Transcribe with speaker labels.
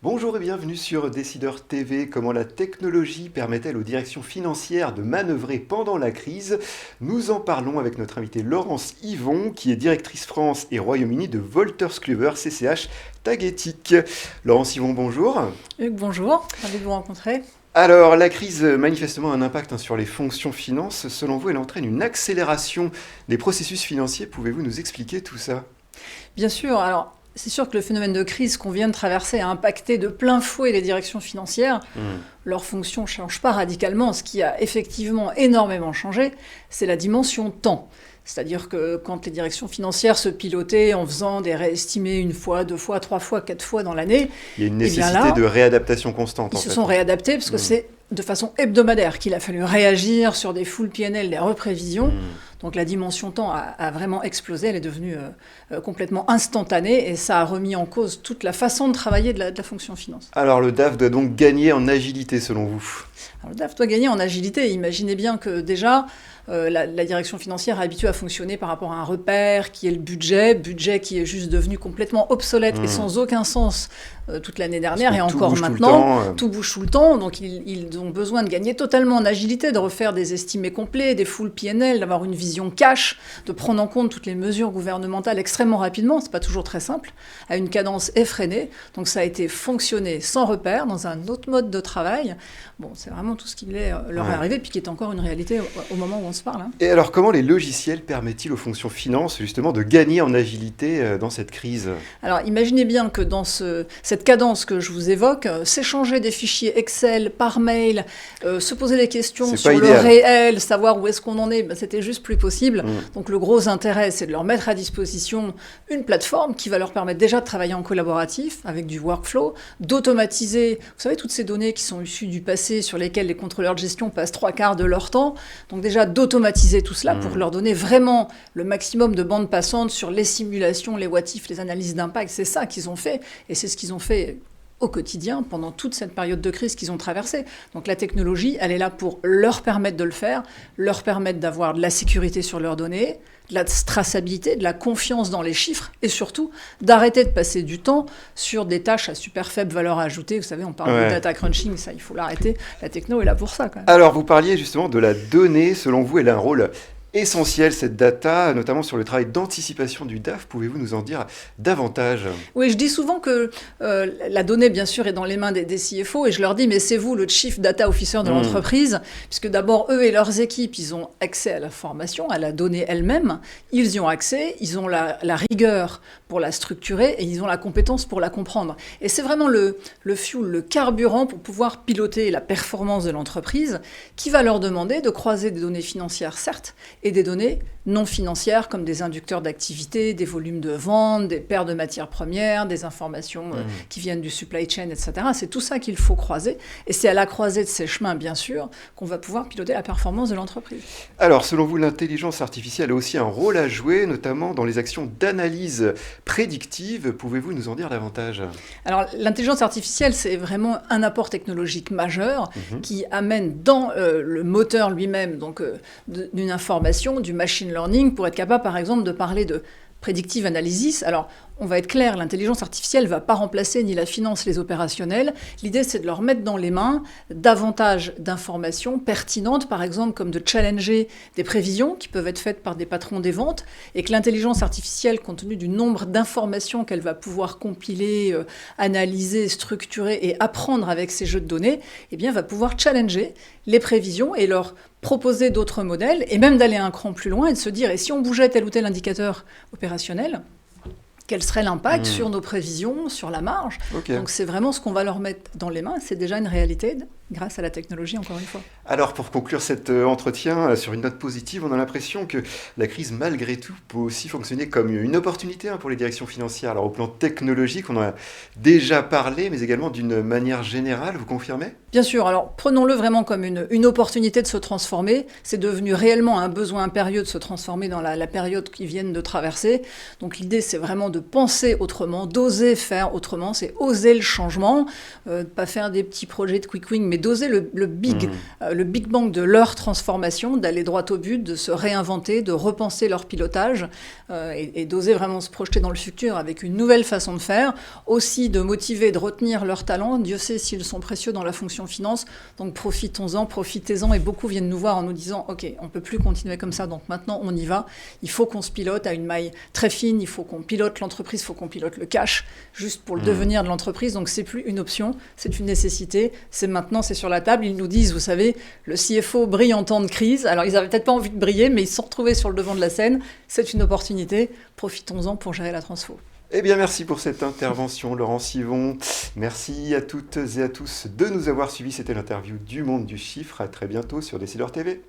Speaker 1: Bonjour et bienvenue sur Décideur TV. Comment la technologie permet-elle aux directions financières de manœuvrer pendant la crise? Nous en parlons avec notre invitée Laurence Yvon, qui est directrice France et Royaume-Uni de Wolters Kluwer CCH Tagetik. Laurence Yvon, bonjour.
Speaker 2: Hugues, bonjour, ravi de vous rencontrer.
Speaker 1: Alors, la crise manifestement a un impact sur les fonctions finances. Selon vous, elle entraîne une accélération des processus financiers. Pouvez-vous nous expliquer tout ça?
Speaker 2: Bien sûr, alors c'est sûr que le phénomène de crise qu'on vient de traverser a impacté de plein fouet les directions financières. Leur fonction ne change pas radicalement. Ce qui a effectivement énormément changé, c'est la dimension temps. C'est-à-dire que quand les directions financières se pilotaient en faisant des réestimés une fois, deux fois, trois fois, quatre fois dans l'année,
Speaker 1: il y a une nécessité de réadaptation constante.
Speaker 2: Ils se sont réadaptés parce que c'est de façon hebdomadaire qu'il a fallu réagir sur des full PNL, des reprévisions. Donc la dimension temps a vraiment explosé, elle est devenue complètement instantanée et ça a remis en cause toute la façon de travailler de la fonction finance.
Speaker 1: Alors le DAF doit donc gagner en agilité selon vous?
Speaker 2: Alors, le DAF doit gagner en agilité. Imaginez bien que déjà, la direction financière est habituée à fonctionner par rapport à un repère qui est le budget qui est juste devenu complètement obsolète et sans aucun sens toute l'année dernière et encore maintenant. Tout bouge tout le temps, donc ils ont besoin de gagner totalement en agilité, de refaire des estimés complets, des full PNL, d'avoir une vision cash, de prendre en compte toutes les mesures gouvernementales extrêmement rapidement, c'est pas toujours très simple, à une cadence effrénée. Donc ça a été fonctionné sans repère, dans un autre mode de travail. Bon, c'est vraiment tout ce qui leur est arrivé, puis qui est encore une réalité au moment où on se parle.
Speaker 1: Et alors, comment les logiciels permettent-ils aux fonctions finance, justement, de gagner en agilité dans cette crise?
Speaker 2: Alors, imaginez bien que dans cette cadence que je vous évoque, s'échanger des fichiers Excel par mail, se poser des questions sur le réel, savoir où est-ce qu'on en est, c'était juste plus possible. Donc, le gros intérêt, c'est de leur mettre à disposition une plateforme qui va leur permettre déjà de travailler en collaboratif, avec du workflow, d'automatiser, vous savez, toutes ces données qui sont issues du passé, sur lesquelles les contrôleurs de gestion passent 3/4 de leur temps. Donc déjà, d'automatiser tout cela pour leur donner vraiment le maximum de bande passante sur les simulations, les what-if, les analyses d'impact. C'est ça qu'ils ont fait. Et c'est ce qu'ils ont fait au quotidien pendant toute cette période de crise qu'ils ont traversée. Donc la technologie, elle est là pour leur permettre de le faire, leur permettre d'avoir de la sécurité sur leurs données, de la traçabilité, de la confiance dans les chiffres et surtout d'arrêter de passer du temps sur des tâches à super faible valeur ajoutée. Vous savez, on parle de data crunching, ça il faut l'arrêter. La techno est là pour ça quand même.
Speaker 1: Alors vous parliez justement de la donnée. Selon vous, elle a un rôle essentiel, cette data, notamment sur le travail d'anticipation du DAF. Pouvez-vous nous en dire davantage?
Speaker 2: Oui, je dis souvent que la donnée, bien sûr, est dans les mains des CFO et je leur dis, mais c'est vous le Chief Data Officer de l'entreprise, puisque d'abord, eux et leurs équipes, ils ont accès à la formation, à la donnée elle-même, ils y ont accès, ils ont la rigueur pour la structurer et ils ont la compétence pour la comprendre. Et c'est vraiment le fuel, le carburant pour pouvoir piloter la performance de l'entreprise qui va leur demander de croiser des données financières, certes, et des données non financières comme des inducteurs d'activité, des volumes de vente, des paires de matières premières, des informations qui viennent du supply chain, etc. C'est tout ça qu'il faut croiser. Et c'est à la croisée de ces chemins, bien sûr, qu'on va pouvoir piloter la performance de l'entreprise.
Speaker 1: Alors, selon vous, l'intelligence artificielle a aussi un rôle à jouer, notamment dans les actions d'analyse prédictive. Pouvez-vous nous en dire davantage?
Speaker 2: Alors, l'intelligence artificielle, c'est vraiment un apport technologique majeur qui amène dans le moteur lui-même donc d'une information, du machine learning, pour être capable, par exemple, de parler de predictive analysis. Alors, on va être clair, l'intelligence artificielle ne va pas remplacer ni la finance, les opérationnels. L'idée, c'est de leur mettre dans les mains davantage d'informations pertinentes, par exemple, comme de challenger des prévisions qui peuvent être faites par des patrons des ventes, et que l'intelligence artificielle, compte tenu du nombre d'informations qu'elle va pouvoir compiler, analyser, structurer et apprendre avec ces jeux de données, eh bien, va pouvoir challenger les prévisions et leur proposer d'autres modèles, et même d'aller un cran plus loin et de se dire, et si on bougeait tel ou tel indicateur opérationnel, quel serait l'impact sur nos prévisions, sur la marge. Donc c'est vraiment ce qu'on va leur mettre dans les mains. C'est déjà une réalité grâce à la technologie, encore une fois.
Speaker 1: Alors pour conclure cet entretien sur une note positive, on a l'impression que la crise, malgré tout, peut aussi fonctionner comme une opportunité pour les directions financières. Alors au plan technologique, on en a déjà parlé, mais également d'une manière générale, vous confirmez?
Speaker 2: Bien sûr, alors prenons-le vraiment comme une opportunité de se transformer. C'est devenu réellement un besoin impérieux de se transformer dans la période qu'ils viennent de traverser. Donc l'idée, c'est vraiment de penser autrement, d'oser faire autrement, c'est oser le changement, pas faire des petits projets de quick win, mais mais d'oser le big bang de leur transformation, d'aller droit au but, de se réinventer, de repenser leur pilotage et d'oser vraiment se projeter dans le futur avec une nouvelle façon de faire, aussi de motiver, de retenir leurs talents. Dieu sait s'ils sont précieux dans la fonction finance, donc profitez-en, et beaucoup viennent nous voir en nous disant « Ok, on ne peut plus continuer comme ça, donc maintenant on y va, il faut qu'on se pilote à une maille très fine, il faut qu'on pilote l'entreprise, il faut qu'on pilote le cash, juste pour le devenir de l'entreprise, donc c'est plus une option, c'est une nécessité, c'est maintenant, c'est sur la table. » Ils nous disent, vous savez, le CFO brille en temps de crise, alors ils n'avaient peut-être pas envie de briller, mais ils se sont retrouvés sur le devant de la scène, c'est une opportunité, profitons-en pour gérer la transfo.
Speaker 1: Eh bien, merci pour cette intervention, Laurence Yvon. Merci à toutes et à tous de nous avoir suivis. C'était l'interview du Monde du Chiffre. À très bientôt sur Décideur TV.